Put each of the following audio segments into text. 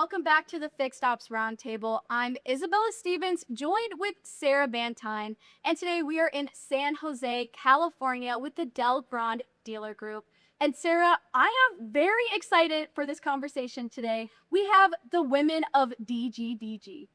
welcome back to the Fixed Ops Roundtable. I'm Isabella Stevens, joined with Sarah Vantine, and today we are in San Jose, California with the Grande Dealer Group. And Sarah, I am very excited for this conversation today. We have the women of DGDG.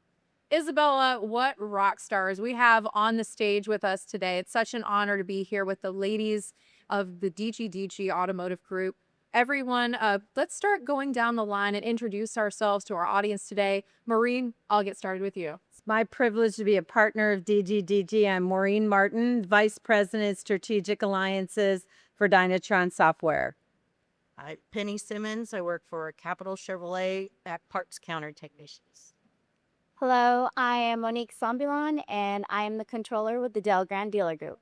Isabella, what rock stars we have on the stage with us today. It's such an honor to be here with the ladies of the DGDG Automotive Group. Everyone, let's start going down the line and introduce ourselves to our audience today. Maureen, I'll get started with you. It's my privilege to be a partner of DGDG. I'm Maureen Martin, Vice President, Strategic Alliances for Dynatron Software. I'm Penny Simmons. I work for Capital Chevrolet at Parts Counter Technicians. Hello, I am Monique Sombilon, and I am the controller with the Grande Dealer Group.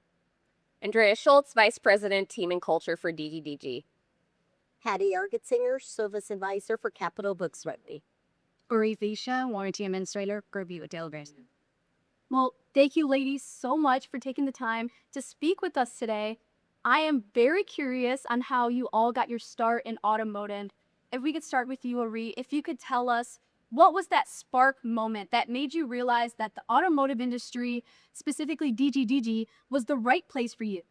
Andrea Schulz, Vice President, Team and Culture for DGDG. Hattie Argetsinger, Service Advisor for Capital Books Rugby. Oreett Lichaa, Warranty Administrator, Group with Delaware. Well, thank you ladies so much for taking the time to speak with us today. I am very curious on how you all got your start in automotive. If we could start with you, Oreett, if you could tell us what was that spark moment that made you realize that the automotive industry, specifically DGDG, was the right place for you?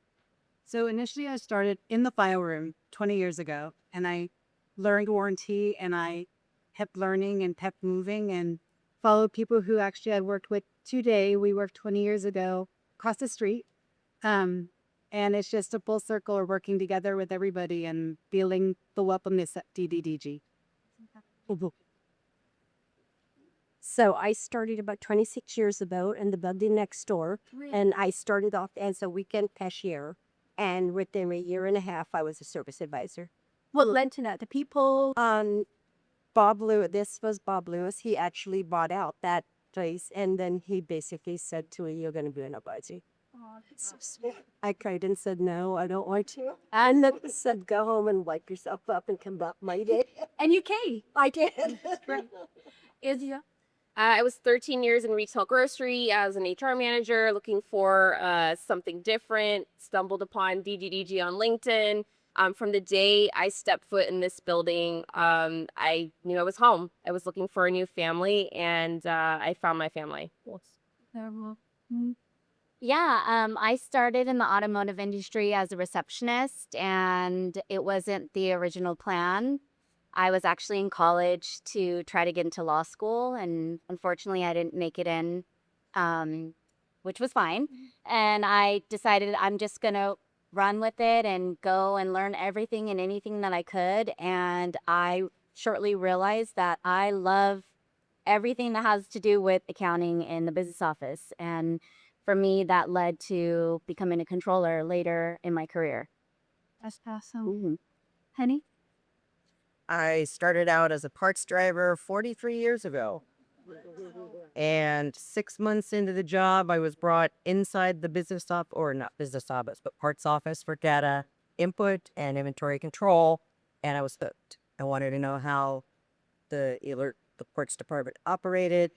So initially I started in the file room 20 years ago, and I learned warranty, and I kept learning and kept moving and followed people who actually I worked with today. We worked 20 years ago across the street. And it's just a full circle of working together with everybody and feeling the welcomeness at DGDG. So I started about 26 years ago in the building next door, and I started off as a weekend cashier. And within a year and a half, I was a service advisor. What led to that? The people? Bob Lewis, this was Bob Lewis. He actually bought out that place, and then he basically said to me, "You're going to be an advisor." Oh, that's so sweet. I cried and said, "No, I don't want to." And then he said, "Go home and wipe yourself up and come back my day." And you came. I did. Izia? I was 13 years in retail grocery as an HR manager, looking for something different. Stumbled upon DGDG on LinkedIn. From the day I stepped foot in this building, I knew I was home. I was looking for a new family, and I found my family. Yeah, I started in the automotive industry as a receptionist, and it wasn't the original plan. I was actually in college to try to get into law school, and unfortunately I didn't make it in, which was fine. And I decided I'm just going to run with it and go and learn everything and anything that I could. And I shortly realized that I love everything that has to do with accounting in the business office. And for me, that led to becoming a controller later in my career. That's awesome. Penny? I started out as a parts driver 43 years ago. And 6 months into the job, I was brought inside the business office, or not business office, but parts office for data input and inventory control. And I was hooked. I wanted to know how the parts department operated,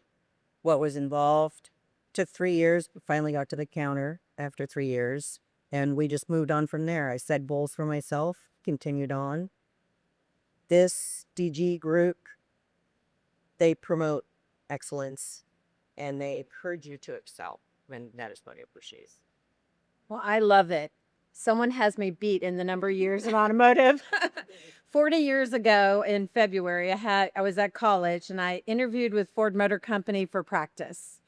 what was involved. Took 3 years, finally got to the counter after 3 years. And we just moved on from there. I set goals for myself, continued on. This DG group, they promote excellence and they encourage you to excel. And that is what I appreciate. Well, I love it. Someone has me beat in the number of years in automotive. 40 years ago in February, I was at college and I interviewed with Ford Motor Company for practice.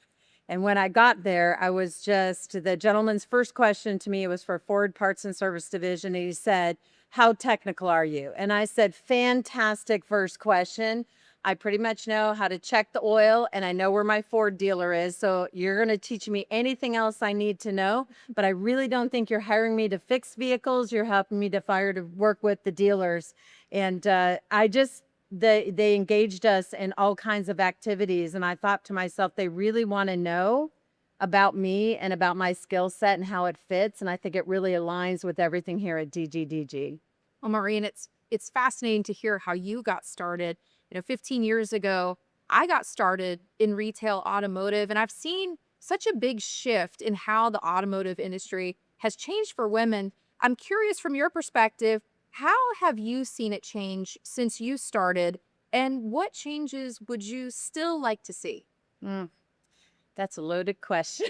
And when I got there, the gentleman's first question to me was for Ford Parts and Service Division. And he said, "How technical are you?" And I said, "Fantastic first question. I pretty much know how to check the oil and I know where my Ford dealer is. So you're going to teach me anything else I need to know. But I really don't think you're hiring me to fix vehicles. You're helping me to work with the dealers." And they engaged us in all kinds of activities. And I thought to myself, they really want to know about me and about my skill set and how it fits. And I think it really aligns with everything here at DGDG. Well, Maureen, it's fascinating to hear how you got started. 15 years ago, I got started in retail automotive, and I've seen such a big shift in how the automotive industry has changed for women. I'm curious from your perspective, how have you seen it change since you started? And what changes would you still like to see? That's a loaded question.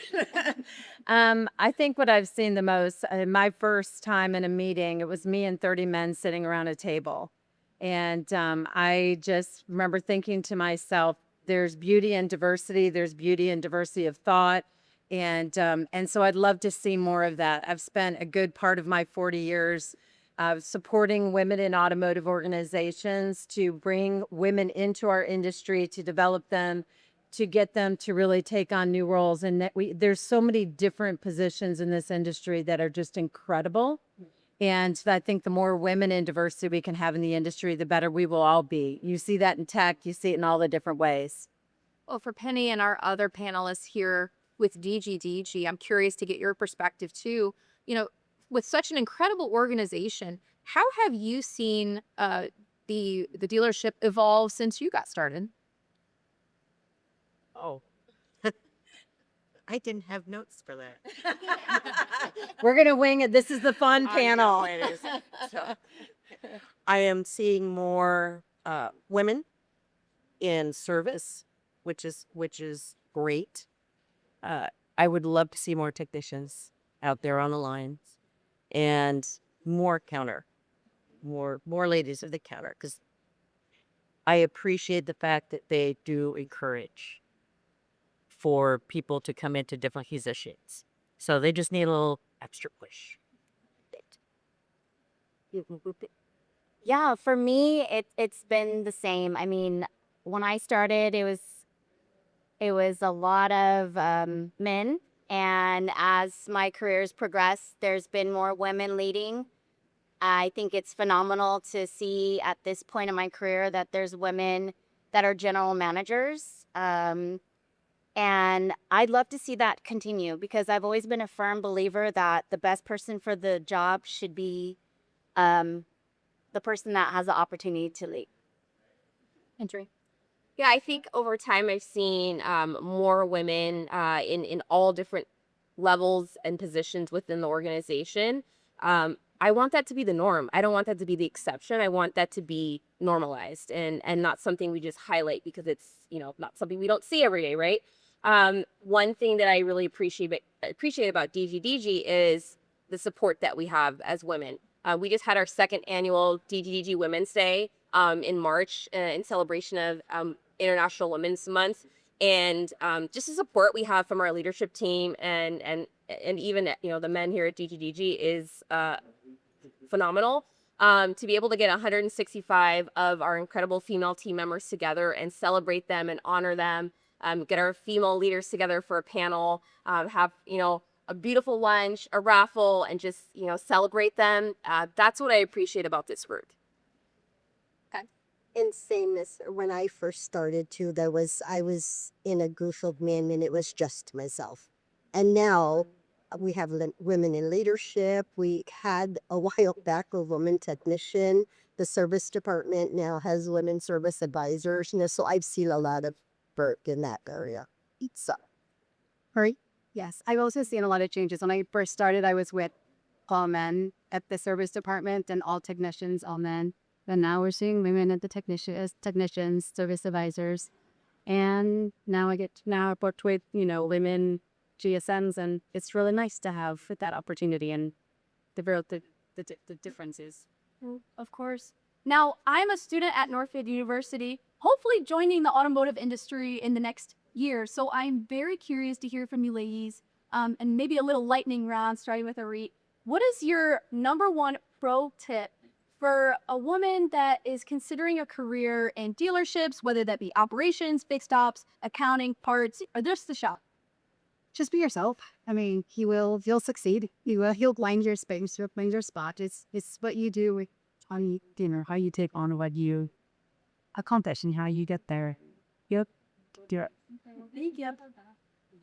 I think what I've seen the most, my first time in a meeting, it was me and 30 men sitting around a table. And I just remember thinking to myself, there's beauty in diversity, there's beauty in diversity of thought. And so I'd love to see more of that. I've spent a good part of my 40 years supporting women in automotive organizations to bring women into our industry, to develop them, to get them to really take on new roles. And there's so many different positions in this industry that are just incredible. And I think the more women in diversity we can have in the industry, the better we will all be. You see that in tech, you see it in all the different ways. Well, for Penny and our other panelists here with DGDG, I'm curious to get your perspective too. You know, with such an incredible organization, how have you seen the dealership evolve since you got started? Oh. I didn't have notes for that. We're going to wing it. This is the fun I panel. know it is. So, I am seeing more women in service, which is great. I would love to see more technicians out there on the lines, and more ladies at the counter, because I appreciate the fact that they do encourage for people to come into different positions. So they just need a little extra push. Yeah, for me, it's been the same. I mean, when I started, it was a lot of men, and as my careers progressed, there's been more women leading. I think it's phenomenal to see at this point in my career that there's women that are general managers. And I'd love to see that continue, because I've always been a firm believer that the best person for the job should be the person that has the opportunity to lead. Andrea? Yeah, I think over time I've seen more women in all different levels and positions within the organization. I want that to be the norm. I don't want that to be the exception. I want that to be normalized and not something we just highlight because it's, you know, not something we don't see every day, right? One thing that I really appreciate about DGDG is the support that we have as women. We just had our second annual DGDG Women's Day in March in celebration of International Women's Month, and just the support we have from our leadership team and even, you know, the men here at DGDG is phenomenal. To be able to get 165 of our incredible female team members together and celebrate them and honor them, get our female leaders together for a panel, have, you know, a beautiful lunch, a raffle, and just, you know, celebrate them. That's what I appreciate about this group. And same as when I first started too, I was in a group of men and it was just myself. And now we have women in leadership. We had a while back a woman technician. The service department now has women service advisors. You know, so I've seen a lot of work in that area. So, Hurry. Yes, I've also seen a lot of changes. When I first started, I was with all men at the service department and all technicians, all men. And now we're seeing women at the technicians, service advisors. And now I work with, you know, women GSMs, and it's really nice to have that opportunity and the differences. Of course. Now, I'm a student at Northwood University, hopefully joining the automotive industry in the next year. So I'm very curious to hear from you ladies, and maybe a little lightning round starting with Oreett. What is your number one pro tip for a woman that is considering a career in dealerships, whether that be operations, fixed ops, accounting, parts, or just the shop? Just be yourself. I mean, you'll succeed. He'll find your space, you'll find your spot. It's what you do, how you take on what you accomplish and how you get there. Yep.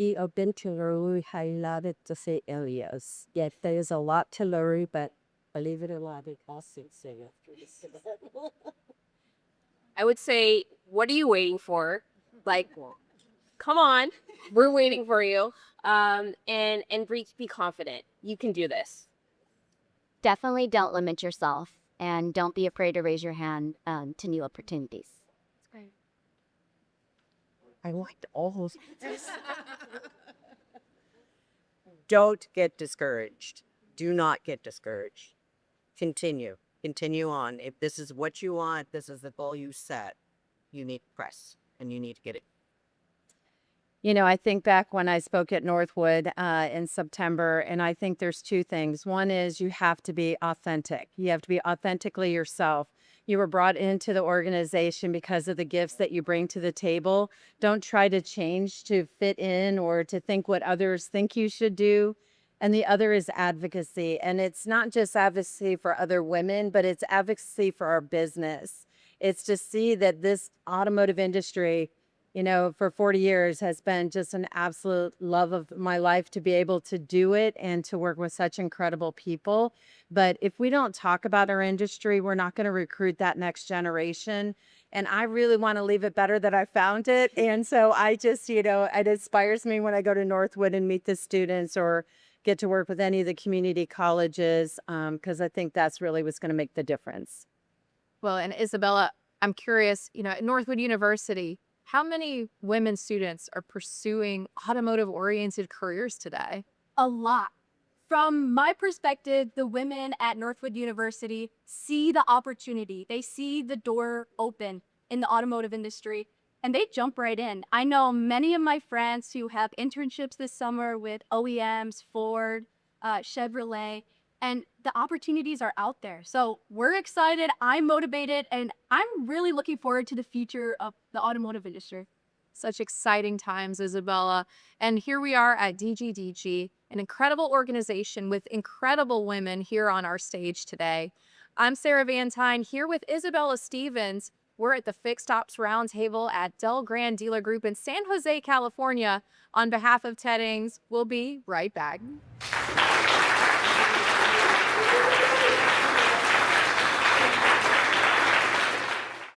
be open to learn highlighted to say areas. Yes, there is a lot to learn, but believe it or not, it costs something after this. I would say, what are you waiting for? Like, come on, we're waiting for you. And be confident. You can do this. Definitely don't limit yourself, and don't be afraid to raise your hand to new opportunities. I liked all those. Don't get discouraged. Do not get discouraged. Continue. Continue on. If this is what you want, this is the goal you set, you need to press and you need to get it. You know, I think back when I spoke at Northwood in September, and I think there's two things. One is you have to be authentic. You have to be authentically yourself. You were brought into the organization because of the gifts that you bring to the table. Don't try to change to fit in or to think what others think you should do. And the other is advocacy. And it's not just advocacy for other women, but it's advocacy for our business. It's to see that this automotive industry, you know, for 40 years has been just an absolute love of my life to be able to do it and to work with such incredible people. But if we don't talk about our industry, we're not going to recruit that next generation. And I really want to leave it better than I found it. And so I just, you know, it inspires me when I go to Northwood and meet the students or get to work with any of the community colleges, because I think that's really what's going to make the difference. Well, and Isabella, I'm curious, you know, at Northwood University, how many women students are pursuing automotive-oriented careers today? A lot. From my perspective, the women at Northwood University see the opportunity. They see the door open in the automotive industry and they jump right in. I know many of my friends who have internships this summer with OEMs, Ford, Chevrolet, and the opportunities are out there. So we're excited, I'm motivated, and I'm really looking forward to the future of the automotive industry. Such exciting times, Isabella. And here we are at DGDG, an incredible organization with incredible women here on our stage today. I'm Sarah Vantine here with Isabella Stevens. We're at the Fixed Ops Roundtable at Grande Dealer Group in San Jose, California. On behalf of Ted Ings, we'll be right back.